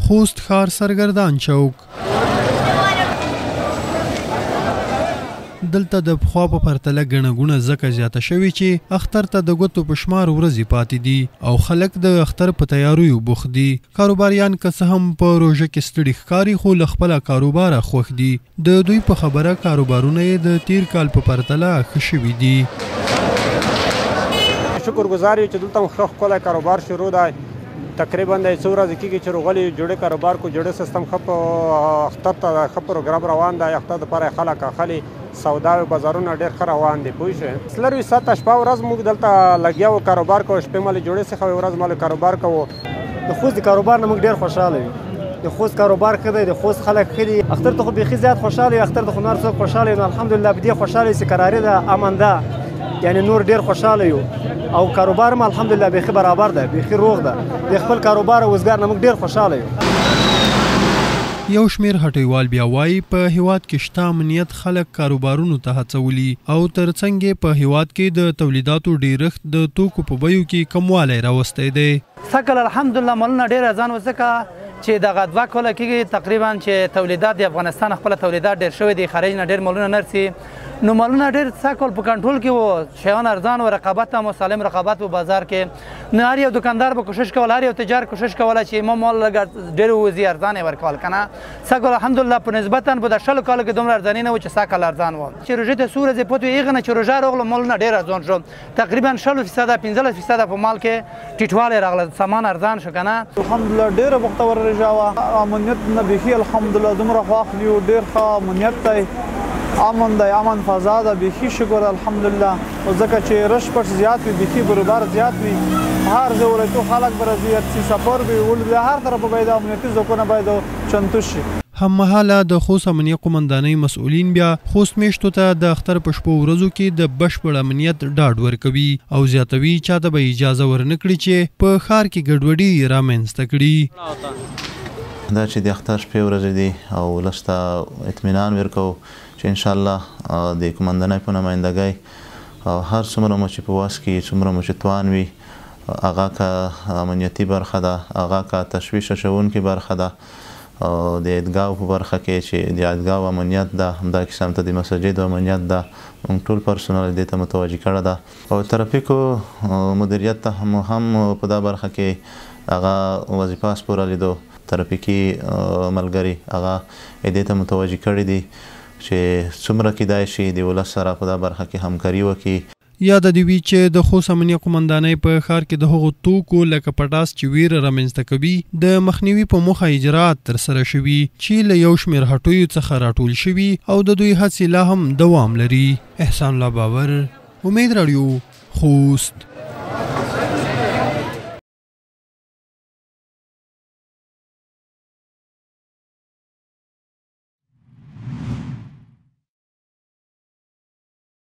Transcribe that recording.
خوست ښار سرګردان چوک. دلته د پخوا په پرتله ګڼه ګوڼه ځکه زیاته شوې چې اختر ته د ګوتو په شمار ورځې پاتې دي او خلک د اختر په تیاریو بوخت دي. کاروباریان که څه هم په روژه کې ستړي ښکاري خو له خپله کاروباره خوښ دي. د دوی په خبره کاروبارونه یې د تیر کال په پرتله ښه شوي دي. شکرګزار یو چې دلته ښه ښکلی کاروبار شروع دی. تقریبا د څو ورځې کېږي چې روغلي جوړې کاروبار کو جوړې سیستم ښه په اختر ته ښه پروګرام روان دی. اختر دپاره یې خلک اخلي، سودا او بازارونه ډېر ښه روان دي. پوه شوې 7 شپه ورځ موږ دلته لګیا وو کاروبار کوو. شپې مالې جوړې څخه ورځ مالې کاروبار کوو. د خوست د کاروبار نه موږ ډېر خوشحاله یو. د خوست کاروبار ښه دی، د خوست خلک ښه دي. اختر ته خو بیخي زیات خوشحاله یو. اختر ته خو نور څوک خوشحاله یو. الحمدلله په دې خوشحاله یو چې کراري ده، امن ده، یعنی نور ډېر خوشحاله یو. او کاروبار هم الحمدلله بیخي برابر ده، بیخي روغ ده. د خپل کاروبار او روزګار نه موږ ډېر خوشحاله یو. یو شمیر هټیوال بیا وایي په هیواد کې شته امنیت خلک کاروبارونو ته هڅولي او ترڅنګ یې په هیواد کې د تولیداتو ډیرښت د توکو په بیو کې کموالی راوستی دی. سږ کال الحمدلله مالونه ډېر ارزان و، ځکه چې دغه 2 کاله کېږي تقریبا چې تولیدات د افغانستان خپل تولیدات ډېر شوي دي، خارج نه ډېر مالونه نه رسي. نو مالونه ډېر سږ کال په کنټرول کې وو، شیان ارزان و، رقابت هم سالم رقابت و بازار کې. نو هر یو دکاندار به کوشش کول، هر یو تجار کوشش کوله چې ما مال لږ ډېر ووځي، ارزان یې ورکول که نه. سږ کال الحمدلله په نسبتا په د 20 کالو کې دومره ارزاني نه و چې سږ کال ارزان و. چې روژې ته څو ورځې پاتې وې، هغه نه چې روژه راغله مالونه ډېر ارزان شو. تقریبا 60% 15% په مال کې ټیټوالی راغله، سامان ارزان شو که نه. الحمدلله ډېره بختوره روژه وه. امنیت نه بیخي الحمدلله دومره خواخ یو، ډېر ښه امنیت دی، امن دی، امن فضا ده، بیخي شکر الحمدلله. ځکه چې رش پټ زیات وي، بیخي بروبار زیات وي، هر ځای ولایتو خلک به راځي، سفر به ولې هر طرفه باید امنیتي ځواکونه باید چمتو شي. هممهاله د خوست امنیه قومندانۍ مسؤلین بیا خوست میشتو ته د اختر په شپو ورځو کې د بشپړ امنیت ډاډ ورکوي او زیاتوي چاته به اجازه ورنکړي چې په ښار کې ګډوډي رامنځته کړي. دا چې د اختر شپې ورځې دي او ولس ته اطمینان ورکوو چې انشاءالله د قومندانۍ په نمایندګۍ هر څومره مو چې په واس کې څومره مو چې توان وي، هغه که امنیتي برخه ده، هغه که تشویش اچوونکې برخه ده، او د عیدګاو په برخه کې چې د عیدګاو امنیت ده، همدا قسم ته د مساجدو امنیت ده، موږ ټول پرسونل دې ته متوجه کړی ده. او ترافیکو مدیریت ته هم په دا برخه کې هغه وظیفه سپارلې ده. ترافیکي ملګري هغه دې ته متوجه کړي دي چې څومره کیدای شي د ولس سره په دا برخه کې همکاري وکړي. یاد دې وي چې د خوست امنیه قومندانۍ په ښار کې د هغو توکو لکه پټاس چې ویره رامنځته کوي د مخنیوي په موخه اجرات ترسره شوي چې له یو شمېر هټیو څخه راټول شوي او د دوی هڅې لا هم دوام لري. احسان الله باور، امید راډیو، خوست.